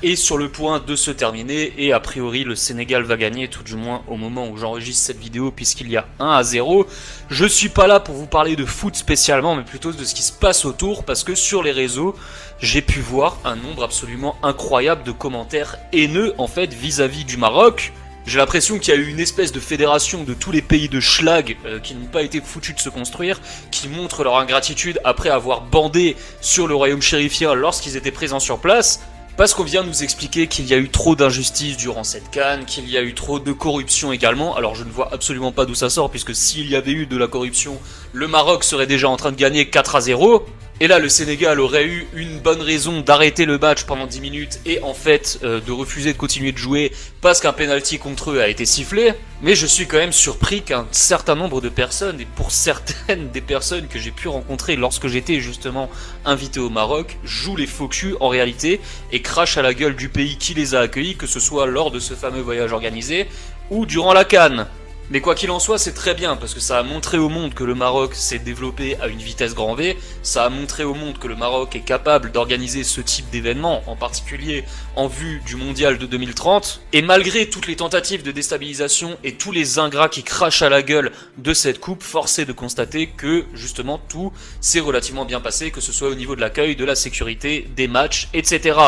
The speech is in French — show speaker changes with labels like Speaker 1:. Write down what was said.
Speaker 1: est sur le point de se terminer et a priori le Sénégal va gagner, tout du moins au moment où j'enregistre cette vidéo, puisqu'il y a 1-0. Je suis pas là pour vous parler de foot spécialement, mais plutôt de ce qui se passe autour, parce que sur les réseaux, j'ai pu voir un nombre absolument incroyable de commentaires haineux en fait vis-à-vis du Maroc. J'ai l'impression qu'il y a eu une espèce de fédération de tous les pays de schlag qui n'ont pas été foutus de se construire, qui montrent leur ingratitude après avoir bandé sur le royaume chérifien lorsqu'ils étaient présents sur place. Parce qu'on vient nous expliquer qu'il y a eu trop d'injustice durant cette CAN, qu'il y a eu trop de corruption également. Alors je ne vois absolument pas d'où ça sort, puisque s'il y avait eu de la corruption, le Maroc serait déjà en train de gagner 4-0. Et là, le Sénégal aurait eu une bonne raison d'arrêter le match pendant 10 minutes et en fait de refuser de continuer de jouer parce qu'un penalty contre eux a été sifflé. Mais je suis quand même surpris qu'un certain nombre de personnes, et pour certaines des personnes que j'ai pu rencontrer lorsque j'étais justement invité au Maroc, jouent les faux culs en réalité et crachent à la gueule du pays qui les a accueillis, que ce soit lors de ce fameux voyage organisé ou durant la CAN. Mais quoi qu'il en soit, c'est très bien, parce que ça a montré au monde que le Maroc s'est développé à une vitesse grand V, ça a montré au monde que le Maroc est capable d'organiser ce type d'événement, en particulier en vue du mondial de 2030, et malgré toutes les tentatives de déstabilisation et tous les ingrats qui crachent à la gueule de cette coupe, force est de constater que, justement, tout s'est relativement bien passé, que ce soit au niveau de l'accueil, de la sécurité, des matchs, etc.